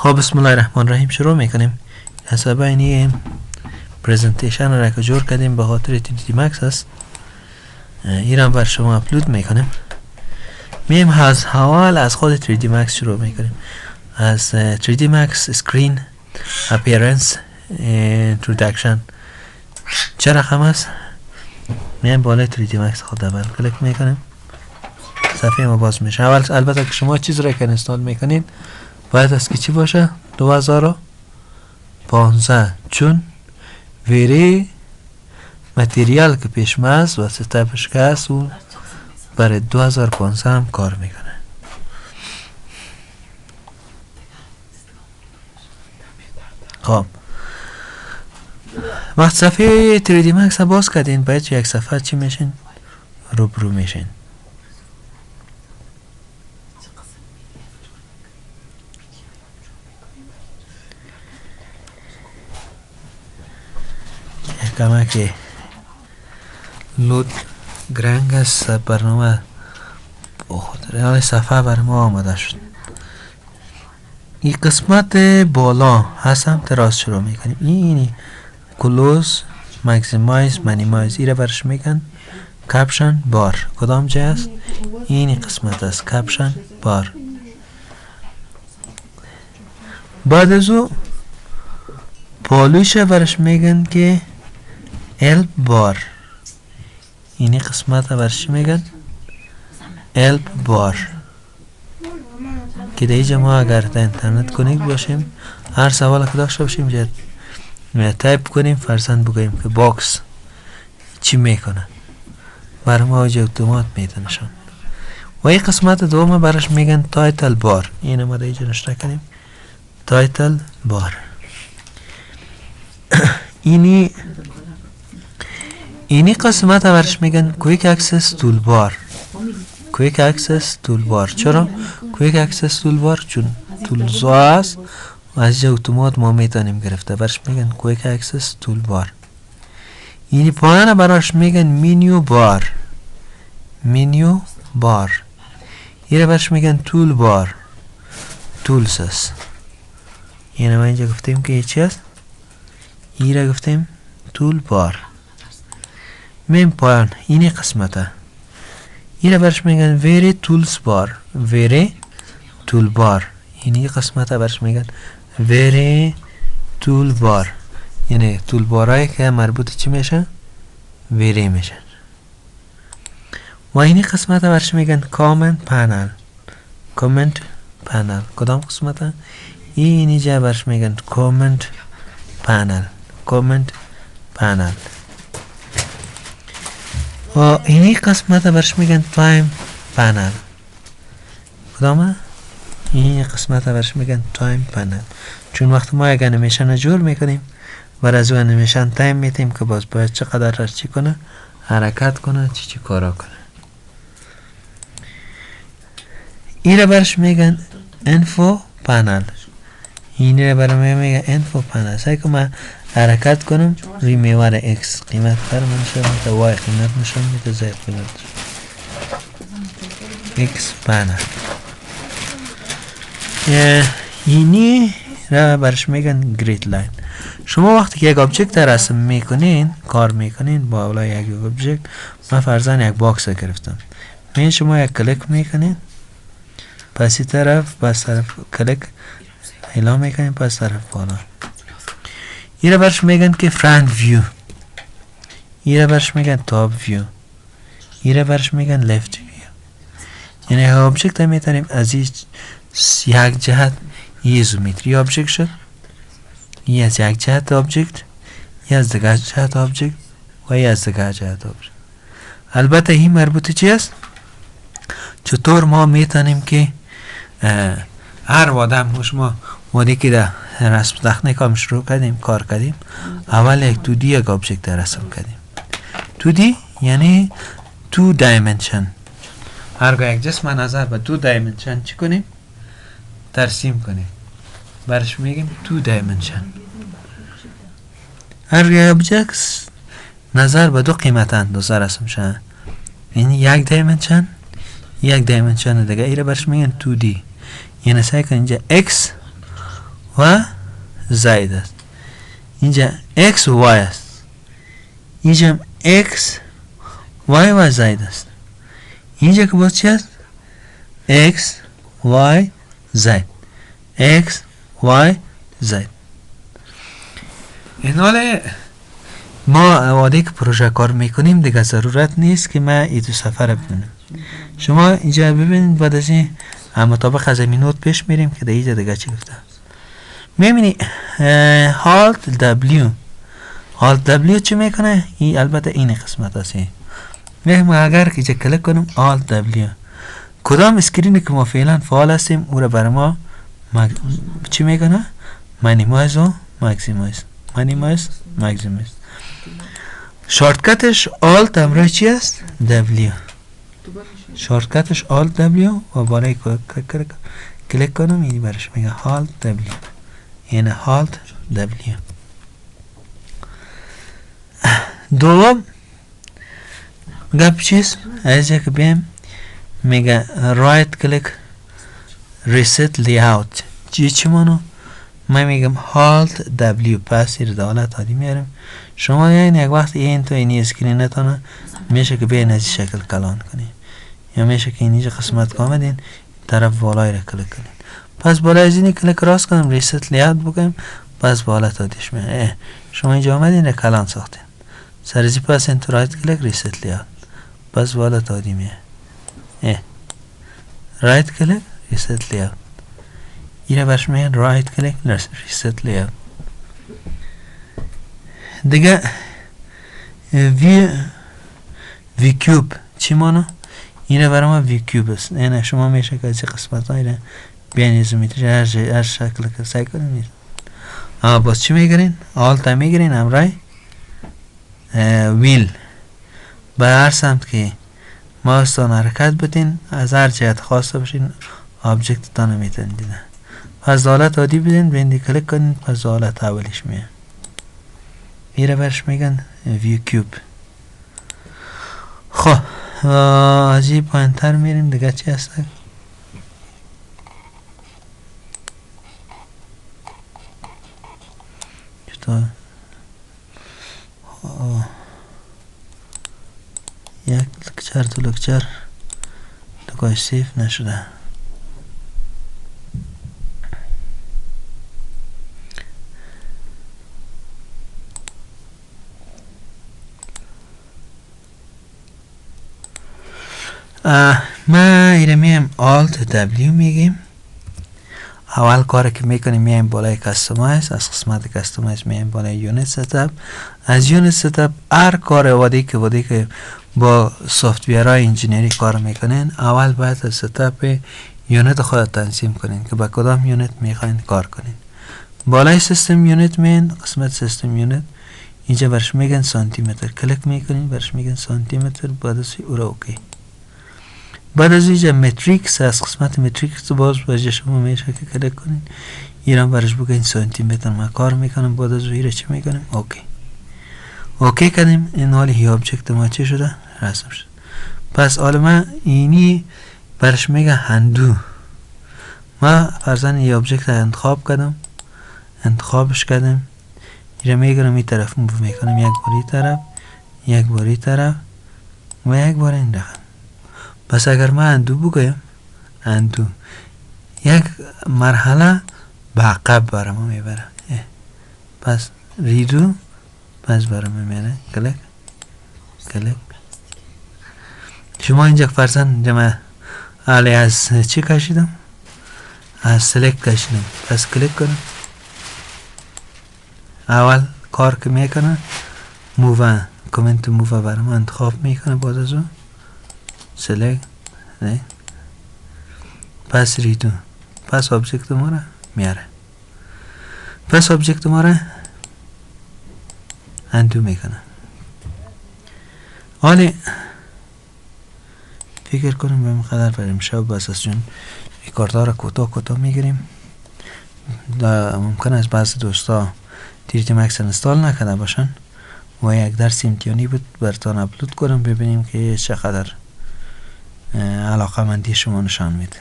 خب بسم الله الرحمن الرحیم شروع میکنیم. حساب اینی پریزنتیشن را که جور کردیم به خاطر 3D Max است، ایران بر شما اپلود میکنیم. میم از حوال از خود 3D Max شروع میکنیم، از 3D Max Screen Appearance Introduction. چه رقم است؟ میم بالای 3D Max خود اول کلیک میکنیم، صفحه ما باز میشه. اول البته که شما چیز را که انستال میکنید باید از که چی باشه؟ 2015، چون ویری متریال که پیشمه است و ستاپش که است و برای 2015 هم کار میکنه. خب وقت صفحه 3D Max باز کردین باید یک صفحه چی میشین؟ روبرو میشین. کما که لود گرنگ است برنامه بخاطر صفحه بر ما آمده شد. این قسمت بالا هستم تراس شروع میکنیم. اینی کلوز مکسیمایز منیمایز ای را برش میکن. کپشن بار کدام جای است؟ اینی قسمت است، کپشن بار. بعد از او پالوش برش میگن که الب بار. اینی قسمت برش میگن الب بار که دیجا ما اگر در اینترنت کنیک باشیم هر سوال که داشته باشیم جد تایپ کنیم فرزند بگویم که باکس چی میکنه برای ما اوج اتومات میتونشون. و این قسمت دوم برش میگن تایتل بار. اینو ما دیجا نشته کنیم تایتل بار. اینی قسمت برش میگن کویک اکسس تول بار. کویک اکسس تول بار. چرا کویک اکسس تول بار؟ چون تولزا است و از جا اتومات ما میتونیم گرفته. برش میگن کویک اکسس تول بار. اینی پایان براش میگن مینیو بار. مینیو بار. اینه برش میگن تول بار. تولز است. اینه ما اینجا گفتیم که چی است؟ اینه گفتیم تول بار. میم پایان اینی قسمته. اینه برش میگن ویری تولز بار. ویری تول بار. اینی قسمته برش میگن ویری تول بار. یعنی تول بارایی که مربوط چی میشه؟ ویری میشه. و اینی قسمته برش میگن کامنت پنل. کامنت پنل کدام قسمته؟ اینی جا برش میگن کامنت پنل. کامنت پنل. و اینی قسمت برش میگن تایم پنل. کدامه؟ این قسمت برش میگن تایم پنل. چون وقت ما یک انیمیشن رو جور میکنیم بر از او انیمیشن تایم میتیم که باز باید چقدر را چی کنه؟ حرکت کنه، چی کارا کنه. این رو برش میگن انفو پنل. این رو برش میگن انفو پنل. سعی که من حرکت کنم روی میوار اکس قیمت فرمان میشه، تا وای قیمت میشه، تا زید قیمت میشه. اکس پنل. اینی را برش میگن گریت لاین. شما وقتی که یک آبجکت رسم میکنین، کار میکنین با اولای یک آبجکت، من فرضاً یک باکس گرفتم، این شما یک کلیک میکنین پسی طرف پس طرف کلیک اعلام میکنین پس طرف بالا. این را برش میگن که فرنت ویو. این را برش میگن تاپ ویو. این را برش میگن لفت ویو. یعنی آبجکت هم میتونیم از یک جهت ایزومتری آبجکت شد، این از یک جهت آبجکت، این از دیگر جهت آبجکت و این از دیگر جهت آبجکت. البته این مربوط چی است؟ چطور ما میتونیم که هر وادم شما وادی که در رسم تخنیک هم شروع کردیم کار کردیم، اول یک 2D یک آبجکت رسم کردیم. 2D یعنی 2 dimension. هرگاه یک جسم نظر به 2 dimension چی کنیم؟ ترسیم کنیم. برش میگیم 2 dimension. هرگاه آبجکت نظر به 2 قیمت اندازه رسم شد، یعنی یک dimension یک dimension دیگه، ایره برش میگن 2D. یعنی سعی کن اینجا x و زید است. اینجا x و y است. اینجا x y و زید است. اینجا که باز چی است؟ x y z x y z. این حاله ما وقتی که پروژه کار میکنیم دیگه ضرورت نیست که ما این دو سفر بدونم. شما اینجا ببینید بعد از این مطابق از این نوت پیش میریم که در اینجا دیگه چی گفته میبینی هالت W. هالت W چی میکنه؟ این البته این قسمت است. میگم اگر که اینجا کلیک کنم هالت W کدام اسکرینی که ما فعلا فعال هستیم او را برای ما چی میکنه؟ مینیمایز و ماکسیمایز. مینیمایز ماکسیمایز. شارتکتش آلت همراه چی است؟ W. شارتکتش آلت W و بالای کلیک کنم اینی برش میگه هالت W. این هالت W. دوم گپ چیست؟ از یک بیم میگه رایت کلیک ریست لیاوت. چی مانو؟ من میگم هالت W پس این دولت هادی میارم. شما یعنی یک وقت این تو اینی اسکرینتانه میشه که بین از شکل کلان کنید یا میشه که اینجا قسمت که آمدین طرف بالای را کلیک کنید. پس بالای از اینی کلیک راست کنم ریست لیاوت بکنم پس بالا تادیش میاره. شما اینجا آمدین را کلان ساختین سرزی پس این تو رایت کلیک ریست لیاوت پس بالا تادی میاره. رایت کلیک ریست لیاوت اینه برش میگن رایت کلیک ریست لیاوت. دیگه وی کیوب چی مانو؟ اینه برای ما وی کیوب است. اینه شما میشه که از قسمت هایی را بیان ایزومتری هر شکل که سعی کنیم. اما باز چی میگرین؟ آلت هم میگرین همراه ویل به هر سمت که ماستان حرکت بدین از هر جهت خواسته باشین آبجکت تانو میتونین دیدن. پس دالت عادی بدین بیندی کلیک کنین پس دالت اولیش میه میره برش میگن ویو کیوب. خب از این پایین تر میریم دیگه چی هست؟ چطور یک لکچر دو لکچر دکای سیف نشده. ما ایره میم Alt W میگیم. اول کاری که میکنیم میم بالای کستومایز. از قسمت کستومایز میم بالای یونت ستاپ. از یونت ستاپ هر کار وادی که با سافتویرهای انجینری کار میکنین اول باید از ستاپ یونت خود تنظیم کنین که با کدام یونت میخواین کار کنین. بالای سیستم یونت مین قسمت سیستم یونت اینجا برش میگن سانتی متر کلیک میکنین برش میگن سانتی متر بعد از او را اوکی. بعد از اینجا متریکس از قسمت متریکس باز باشه شما میشه که کلیک کنین ایران برش بگین سانتی متر ما کار میکنم. بعد از اینجا چی میکنیم؟ اوکی. اوکی کردیم. این حالی هی آبجکت ما چی شده؟ رسم شد. پس حالا ما اینی برش میگه هندو. ما فرضاً این آبجکت انتخاب کردم انتخابش کردم ایران میگرم این طرف موو میکنم یک باری طرف یک باری طرف و یک بار این رقم. پس اگر ما اندو بگویم اندو یک مرحله به عقب برای ما میبره. پس ریدو پس برای ما میبره کلیک کلیک. شما اینجا فرزن جمع علی از چی کشیدم؟ از سلکت کشیدم. پس کلیک کنم اول کار که میکنه موو کامنت موو برای ما انتخاب میکنه. بعد از اون سلکت نه پس ریدو پس آبجکت ما را میاره. پس آبجکت ما را اندو میکنه. حالی فکر کنیم به مقدر بریم شب بس از جون این کارتا را کوتاه میگیریم. ممکن است بعض دوستا تیرتی مکس انستال نکرده باشن و یک درس امتحانی بود براتون اپلود کنم ببینیم که چقدر علاقه مندی شما نشان میده.